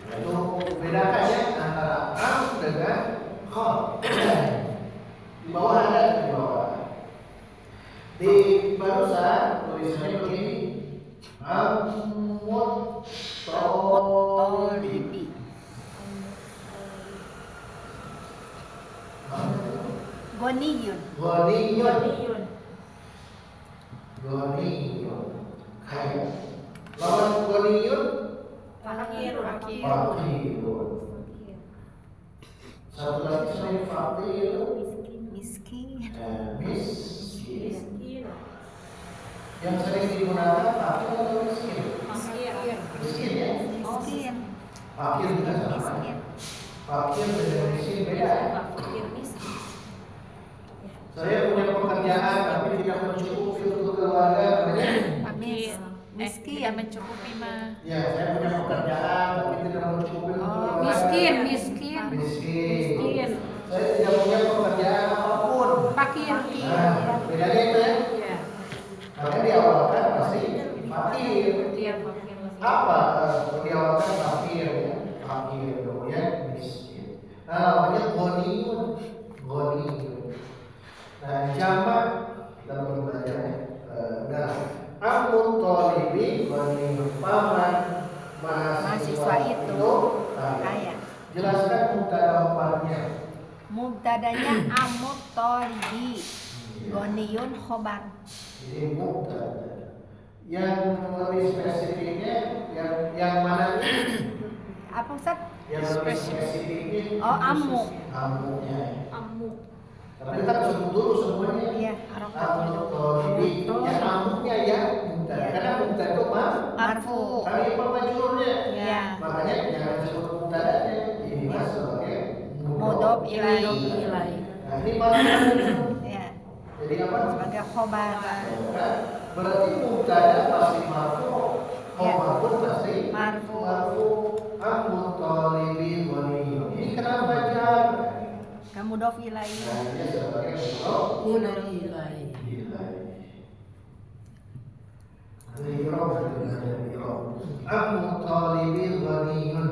Itu bedakan ya antara am dengan khol. Di bawah ada di bawah. Di barusan tulisannya begini. Amut tolibi. Goniyun. Goniyun. Goniyun. Kaya. Lawan goniyun. Fakirun. Satu lagi selain fakirun. Miskin. Miskin. Yang sering digunakan fakir atau miskin? Miskin ya? Miskin. Fakir juga sama. Miskin. Fakir dengan miskin beda. Saya punya pekerjaan tapi tidak mencukupi untuk keluarga, namanya Miskin. mencukupi mah. ya saya punya pekerjaan tapi tidak mencukupi untuk keluarga. Miskin. Miskin. Saya tidak punya pekerjaan apapun. Fakir. Nah, bedanya itu ya. Iya. Maka diawalkan pasti fakir. Iya, fakir. Apa diawalkan fakir ya? Fakir kemudian miskin. Nah, namanya goniyun. Nah, jamak kita belum belajar ya. Nah, amut tolibi goniyun, paman mahasiswa itu kaya. Jelaskan mubtada khobarnya. Mubtadanya amut tolibi. Goniyun khobar. Ini mubtada. Yang lebih spesifiknya yang mana? Apa Ustaz? Yang lebih spesifiknya Oh, amu. amunya. Amu. Tapi kita sebut dulu semuanya. Iya, harokatnya Amut dulu. tolibi. Yang amunya ya mubtada. Iya. Karena mubtada itu Marfu. Kali majrurnya. Iya. Makanya jangan disebut mubtadanya. Ini mas sebagai Mudhof ilaih. Nah, ini marfu. Ya. Jadi apa? Sebagai khobar. Kan? Berarti mubtada pasti marfu. Ya. Khobar pun pasti Marfu. Amut tolibi ghaniyun. Ini kenapa jar? Mudhof ilaih. Nah, ini sebagai mudhof ilaih. Al-i'rab dan al-i'rab. Amut tolibi ghaniyun.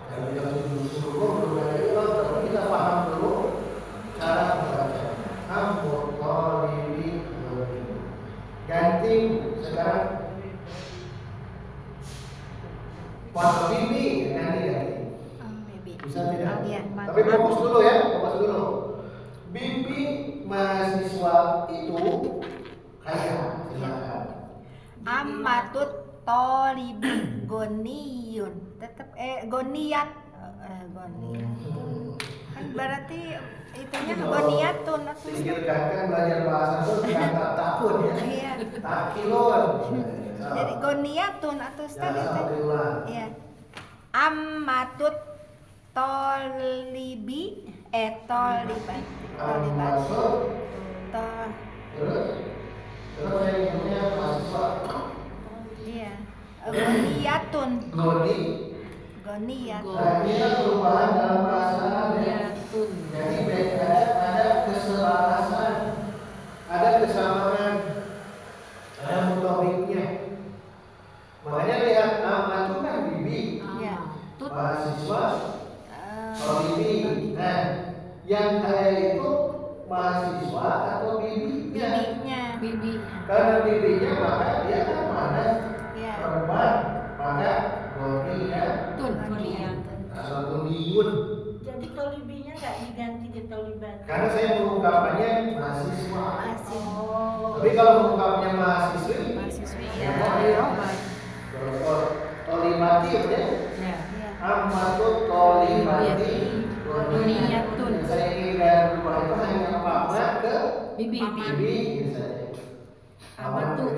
Kalau yang disuruh belum ada i'rab, tapi kita paham dulu cara membaca. Amut tolibi ghaniyun. Ganti sekarang Pak Bibi ganti. Bisa tidak? Iya. Tapi fokus dulu ya, fokus dulu. Bibi mahasiswa itu kaya, silakan. Amatut tolibi goniyun. Tetap goniyat. Goniyatun. Kan berarti itunya goniyatun. Pikirkan kan belajar bahasa itu jangan takut ya. Iya. Takilun. Jadi goniyatun atau Ya, Ustaz itu. alhamdulillah. Iya. Amatut tolibi tolibat. Masuk. Tol. Terus saya punya mahasiswa Iya. Goniyatun. Goni. Goniyat. Nah, ini kan perubahan dalam bahasa Arab ya. Jadi ada keselarasan, ada kesamaan, ada mutawiknya. Makanya lihat amat itu kan bibi. Iya. Tolibi. Nah, yang kaya itu mahasiswa atau bibinya? Bibinya. Bibi. Karena bibinya maka dia kan mana Ya. perempuan, maka Tun. Asatuliyun. Jadi tolibinya nggak diganti di toliban. Karena saya mengungkapkannya mahasiswa. Oh. Tapi kalau mengungkapnya mahasiswi, Mahasiswi ya, ya. tolimati ya. Ya. Ya. Ahmadut tolimati. Goniyatun. Saya ingin dari rumah itu hanya Ahmad ke Bibi. bibi gitu saja. Amatut.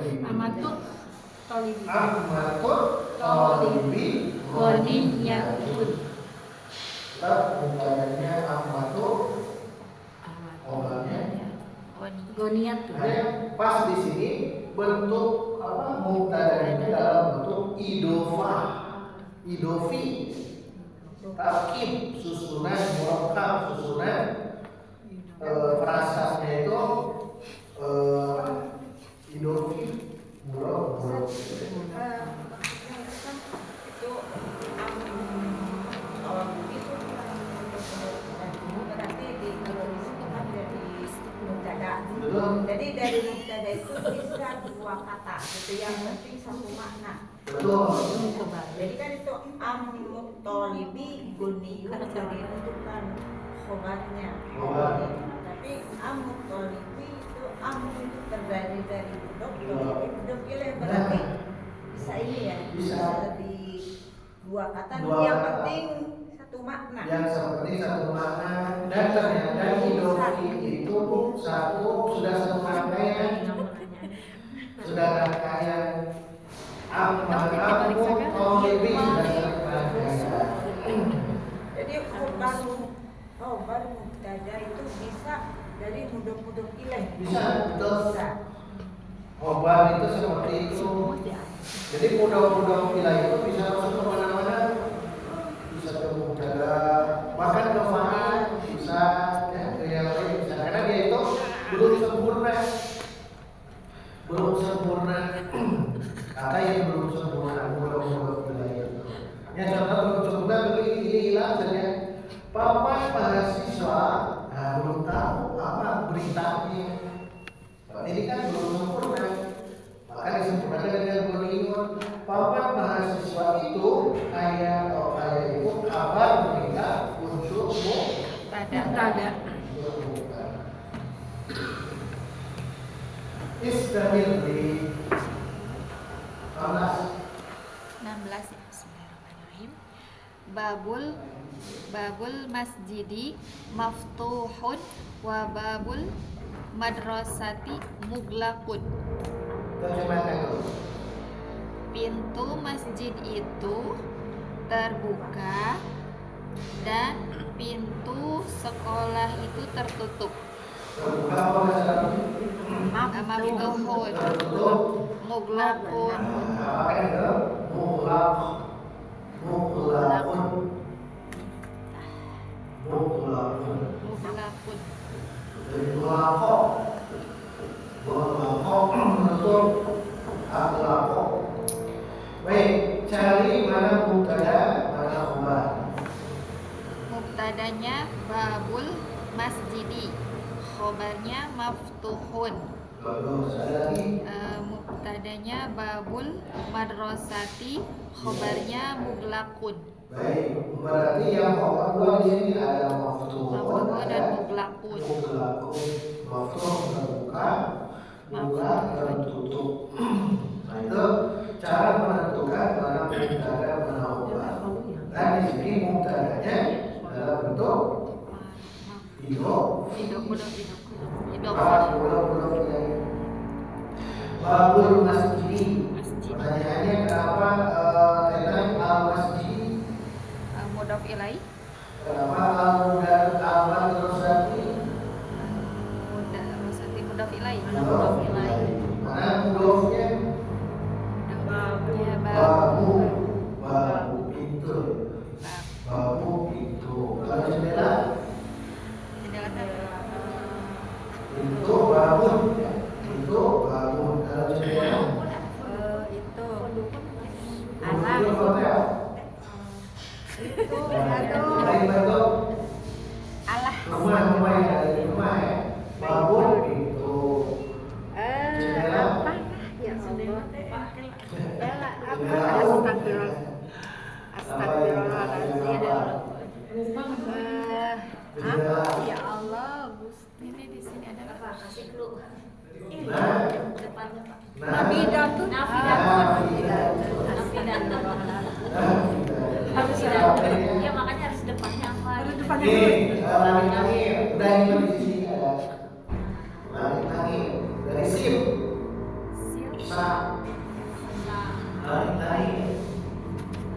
Tolibi. Ahmadut tolibi Goniyatun. Tetap mukanya Ahmadut obatnya. Goniyatun. Hanya pas di sini bentuk apa mubtada itu dalam bentuk idofah, idofi, tarkib, susunan murakkab, susunan frasanya itu idofi, murakkab. Itu kalau begitu berarti di kalau di situ kan jadi mubtada. Betul. Jadi dari mubtada itu bisa dua kata gitu, yang penting satu makna. Betul. Jadi kan itu amut tolibi guniyun jadi rujukan khobarnya. Khobar. Tapi amut tolibi itu itu terdiri dari budok tolibi budok ilaih, berarti bisa ini ya. Bisa. Di dua kata Dua yang kata. penting satu makna. Yang seperti satu makna dan ternyata idofi itu sudah satu rangkaian, sudah rangkaian Ahmad tolibi sudah satu rangkaian. Jadi khobar mubtada itu bisa dari mudok ilaih. Bisa, betul. Bisa. Khobar itu seperti itu. Jadi mudah-mudah wilayah itu bisa masuk ke mana-mana, bisa ke mubtada, bahkan ke fa'il, bisa ya, ke yang lain bisa. Karena dia itu belum sempurna, kata yang belum sempurna mudah-mudah wilayah itu. Ya contoh belum sempurna begini ini hilang saja. Papan mahasiswa, nah belum tahu apa beritanya. Ini kan belum sempurna. Maka disempurnakan dengan goniyun. Papan mahasiswa itu kaya itu kabar berita untuk Mubtada. Istamil di 16. 16 ya. Bismillahirrahmanirrahim. Babul masjidi maftuhun wa babul madrasati muglaqun. Terjemahkan dulu. Pintu masjid itu terbuka dan pintu sekolah itu tertutup. Terbuka apa bahasa Arabnya? Maftuhun, Tertutup. muglaqun. Apa itu? Muglaqun. Dari muglaqo. Menutup akhlaqo. Baik, cari mana mubtada, mana khobar. Mubtadanya babul masjidi, khobarnya maftuhun. Bagus, ada lagi. Mubtadanya babul madrasati, khobarnya muglaqun. Baik, berarti yang khobar dua di sini ada maftuhun Dan muglaqun. Maftuh terbuka, muglaq tertutup. Nah itu cara menentukan mana mubtada mana khobar. Dan di sini mubtadanya dalam bentuk idhofah. Babul masjidi. Pertanyaannya kenapa tentang al masjid? Mudhof ilaih. Kenapa al-madrasati? Mudhof ilaih. Mana mudhofnya? Ya, Babu pintu. Babu pintu. Kalau jendela? Pintu babun. Pintu babun. Kalau jendela? Itu Pintu hotel. itu Lain bentuk Ya Allah, Gusti. Ini di sini ada apa? Kasih clue. Nah, Depannya Pak. Nafidatun. Ya makanya harus depannya apa? Nih, langit-langit, udah ini di sini ada langit-langit dari sim, sa, langit-langit.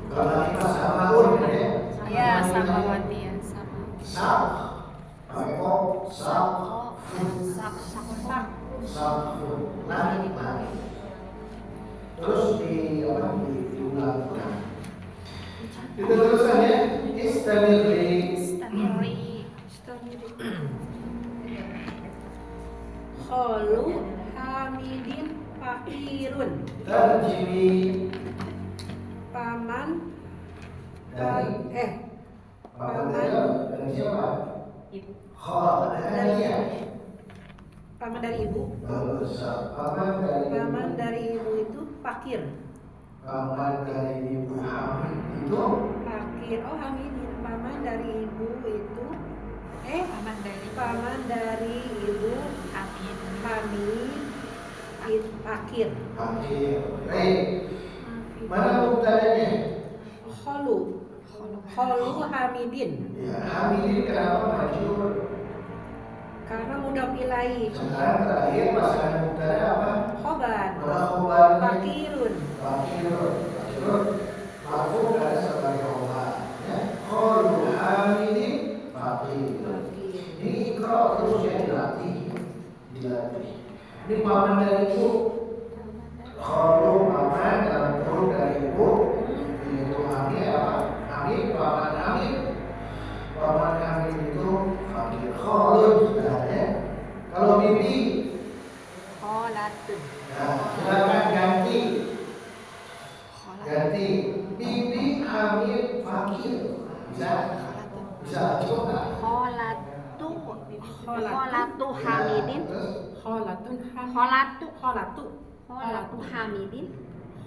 Kalau langit pas sama ya, Ya, Sama Wati ya, sama. sa, pakai kok, sa, langit-langit. Terus diulang. Kita teruskan ya, istamiri. Kholu Hamidin Fakirun. Terjemi Paman dari paman dari siapa? Ibu. Dari ya. paman dari ibu. Bagus. Paman Dari ibu itu fakir. paman dari ibu Hamid itu Fakir. Oh, Hamidin. Paman dari ibu itu paman dari ibu Hamid fakir. fakir. Baik. Mana mubtadanya? Kholu Hamidin. Ya, Hamidin kenapa majhul? Karena mudhof ilaih. Sekarang terakhir pasangan mubtada apa? Khobar. Mana khobarnya? Fakirun. Fakirun. Marfu ada sebagai khobar. Ya, qalu Hamidin fakir. Ini ikra terus ya dilatih. Ini paman dari ibu. Qalu paman dalam huruf dari ibu. Yaitu Hamid apa? Hamid, paman Hamid. Paman Hamid itu fakir. Qalu ya. Kalau bibi, Kholatun. nah, silakan ganti. Ganti bibi Hamid fakir. Bisa coba. Kholatu Hamidin. Kholatun Kholatu Hamidin.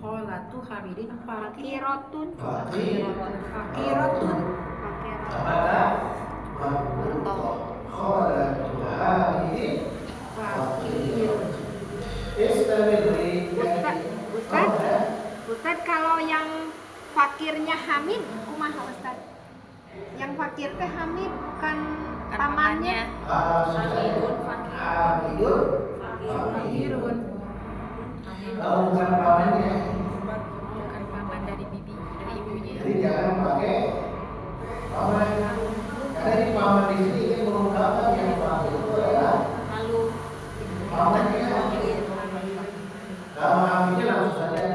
Hamidin Fakiratun. Fakiratun. Pada kholatu Hamidin fakir. Istamiri. Ustaz, kalau yang fakirnya Hamid, kumaha Ustaz? Yang fakir teh Hamid bukan pamannya. Hamidun Fakirun. Kalau bukan pamannya, Bukan paman dari bibi, dari ibunya. jadi jangan pakai paman. Karena di paman di sini kan mengungkapkan yang fakir itu adalah pamannya. Kalau Hamidnya langsung saja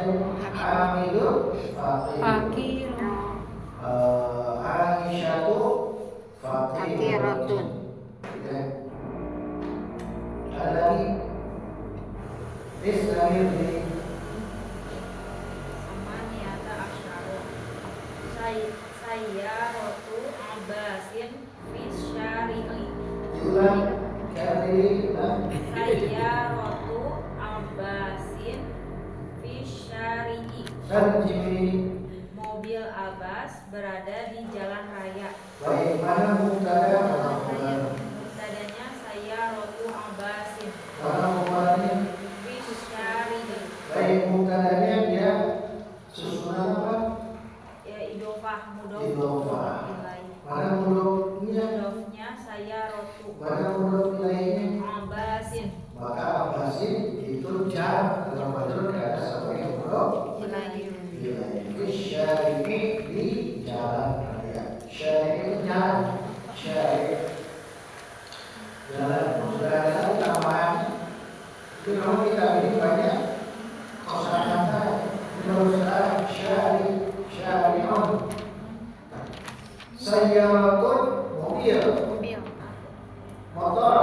Hamidun fakir. Fakirun. Aisyatu fakiratun. Ada lagi Islamir Samaniyata asyara. Saya rotu Abbasin fisyari'i. diulang kali Saya rotu Abbasin fisyari'i. terjemi. Mobil Abbas berada di jalan raya. Baik, mana mubtada mana khobar? Tadanya saya rotu Abbasin Mana khobarnya? fisyari'i. Baik, mubtadanya dia susunan apa? Ya idofah mudof Idofah. ilaih. Mana mudofnya? Mudofnya saya rotu Mana mudof ilaihnya? Abbasin Maka Abbasin itu jar dalam majrur ada sebagai mudof ilaih. Syariki di jalan raya. Syariki itu jalan. Syariki jalan. Sudah ada satu tambahan. Itu memang kita ini banyak kosakata. Terus syari'un. Sayyaratun mobil. Motor.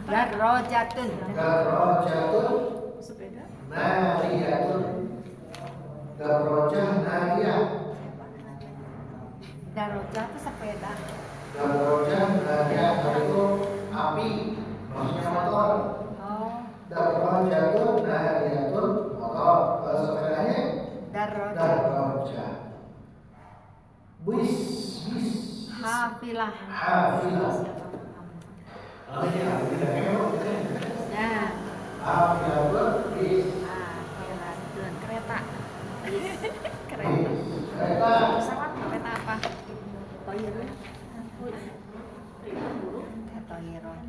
Darajatun. Darajatun Sepeda. nariyatun. Darajah nariyah. Darajah itu sepeda. Darajah nariyah itu api, maksudnya motor. Oh, Darajatun nariyatun motor. Sepedanya darajah. darajah. Bis Hafilah. Hafilah. Oh ya, tidak kepo kan? Ya. Hafilah bis. Hafilatun. Kereta. Kereta. Pesawat kereta apa?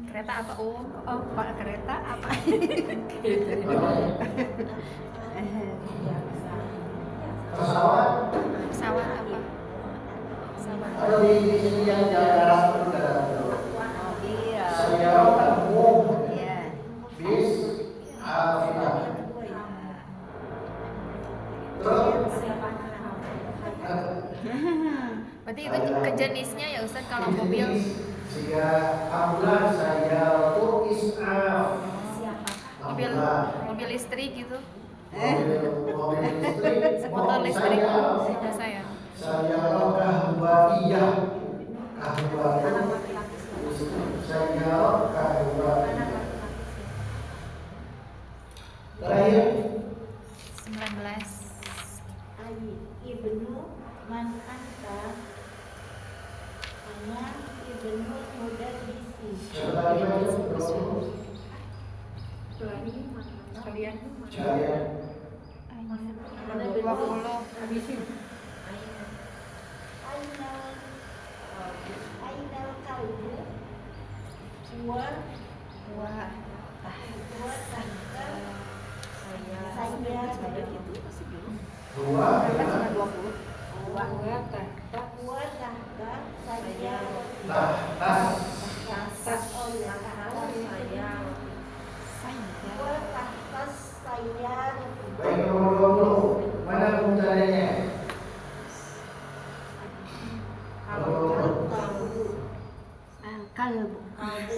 Kereta apa Om? Oh, Pak, kereta apa? Pesawat. Pesawat apa? Pesawat. Ada di sini yang darat darat. Oh, iya. Sayara umum. Iya. Bis. Hafilah. Terus. Berarti itu kejenisnya ya Ustaz kalau mobil. Jika ambulans saya itu is'af. Mobil Ambulans. mobil listrik gitu. Mobil listrik. Motor listrik. Saya Saya. kahwatiyah. Kahwatiyah. Saya kahwatiyah. Terakhir 19. Ibnu man anta ana ibnu mudarrisi. Kalian Saya 20. Ainal kalbu wa tahta saya dua wa tahta saya tas wa tahta saya baik nomor 20 mana mubtadanya? Kalbu. Kalbu.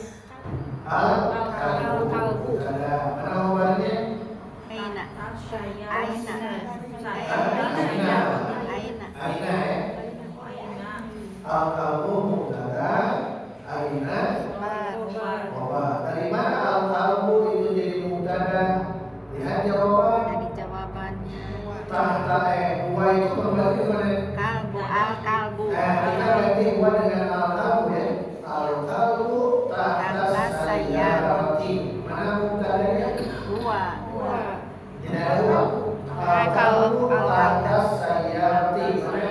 Ada mana nomornya? Aina. saya Aina. Aina. Aina. Aina ya. Al-kalbu mubtada, aina khobar. Dari mana al-kalbu itu jadi mubtada? Lihat jawaban. Dari jawabannya. Tahta huwa itu kembali mana? Kalbu, al-kalbu. Kita berarti huwa dengan al-kalbu ya. Al-kalbu tahta sayyarati. Mana mubtadanya? Dua. Tidak ada huwa. Al-kalbu tahta sayyarati. Mana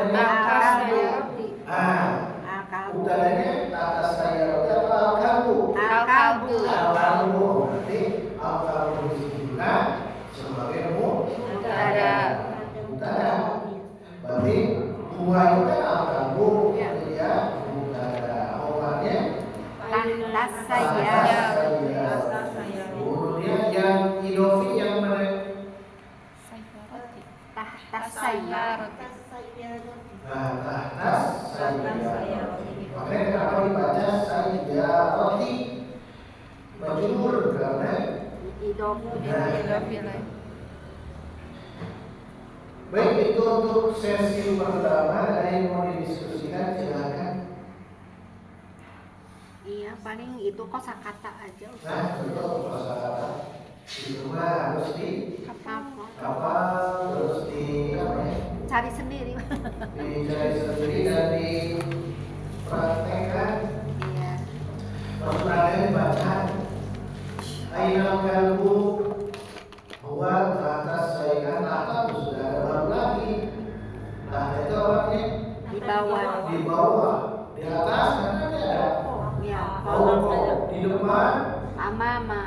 mubtadanya? Al-kalbu. Mubtadanya tahta sayyarati atau al-kalbu? Al-kalbu. Al-kalbu berarti al-kalbu di sini juga sebagai mubtada. Berarti huwa itu kan al-kalbu ya mubtada. Khobarnya Tahta saya. Kemudian yang idofi yang mana? Sayyarati. Tahta sayyarati. Nah, tahtas saya. Makanya kenapa dibaca sayyarati? Majrur karena Idofilah. baik itu untuk sesi pertama. Ada yang mau didiskusikan silakan. Iya, paling itu kosakata aja. Nah, untuk kosakata itu mah harus di kapal terus di apa ya? Cari sendiri. Dicari sendiri dan dipraktekkan. Iya. Pertanyaan dibaca. Ainal kalbu huwa atas sayangan tahta sudah ada baru lagi. Nah itu orangnya Di bawah. di bawah, di atas kan ada. Ya. Fauqa, di depan, Amama.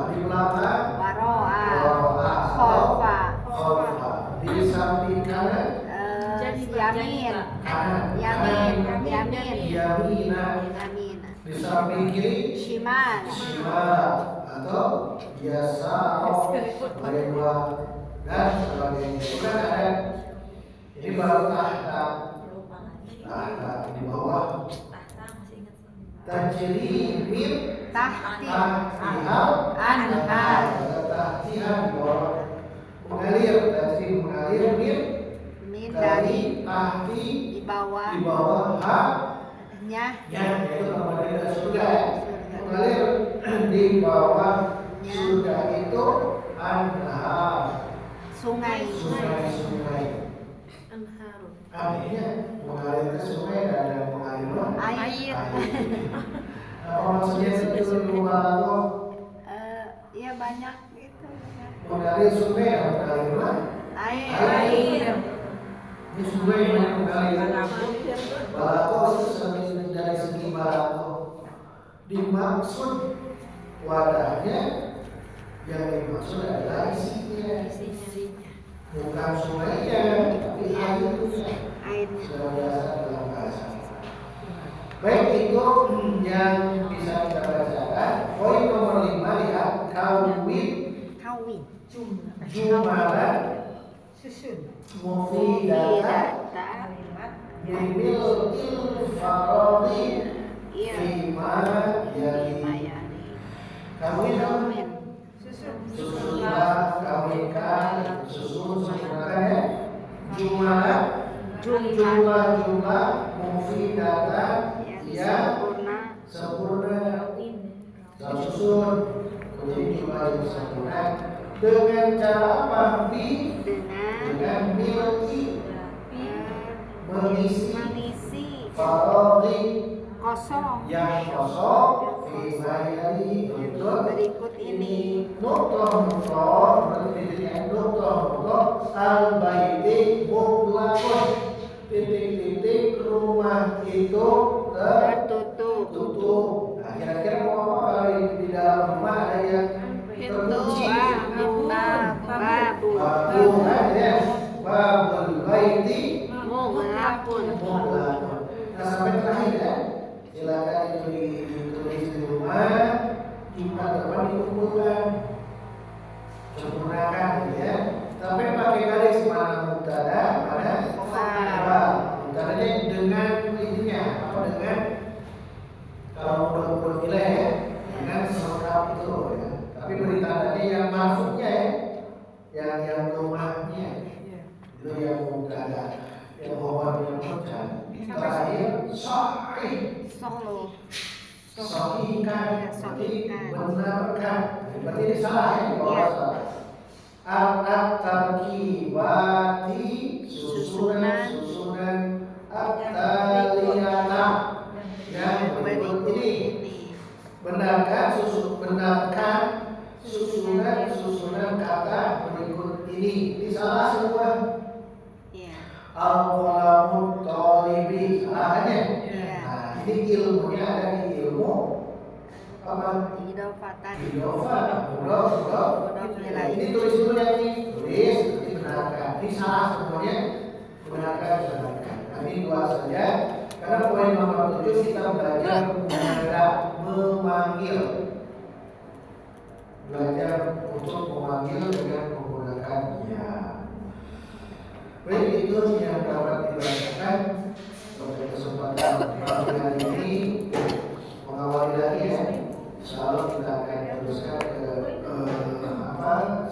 di belakang, Waroa. Waro'a, Khofa. khalfa, di samping kanan, Yamin. kanan, Yamin. kanan, Yamin. yamina, Yamin. di samping kiri, Shimal. shimal atau biasa sebagai dua dan sebagainya. Itu kan ada. Ini baru tahta di bawah. Tajri min Tahti. tahtihal Anhar. tahtihal di bawah mengalir. Tajri mengalir min Min dari dari tahti di bawah. di bawah ha Nya. nya itu kemudian dari surga ya. Mengalir di bawah surga itu anhar Sungai. sungai-sungai. anharu Artinya mengalir ke sungai dan ada Air. Apa maksudnya itu balago? Ya banyak itu. Mengalir sungai atau mengalir mana? Air. Ini sungai banyak mengalir. Balago itu dari segi balago dimaksud wadahnya, yang dimaksud adalah isinya, bukan sungainya, tapi airnya. Sudah biasa dalam bahasa. Baik, itu yang bisa kita bacakan. Poin nomor 5, lihat kawin jumalan mufidatan bimil faradi fima yali. Kawin susunlah, kawinkan, susunkan ya. Jumalan jumlah mufidatan yang sempurna dan susun menjadi jumlah yang sempurna dengan cara apa? Dengan milki mengisi faradi yang kosong fimayali berikut ini nuktoh berarti nuktoh al-baiti mutlakun titik-titik rumah itu tertutup. Nah, kira-kira mau apa kalau di dalam rumah ada yang terkunci? Babu ya, babul baiti mughlaqun. Nah, sampai terakhir ya, silakan itu ditulis di rumah, Jumat depan dikumpulkan, sempurnakan ya. Tapi pakai garis mana mubtada, mana khabar. Mubtadanya dengan ininya atau dengan kalau udah nilai ya, dengan selengkap itu ya. Tapi beri tandanya yang maksudnya ya, yang rumahnya itu yang mubtada, yang khabar yang mubtada. Terakhir sahih. Sahihkan, benarkan. Berarti ini salah ya, kalau salah. At-tarkibati susunan at-taliyata yang berikut ini. Benarkan susunan kata berikut ini. Ini salah semua. Al-qalamut thalibi salah ya. Nah, ini ilmunya ada di ilmu apa? Nah, ini tulis dulu ya nih, tulis, nanti benarkan. Ini salah semuanya, benarkan. Nah, ini dua saja. Karena poin nomor 7 kita belajar memanggil, belajar untuk memanggil dengan menggunakan ya. Baik, itu yang dapat dibacakan pada kesempatan pagi hari ini. Mengawali lagi ya. Insyaallah kita akan teruskan ke apa?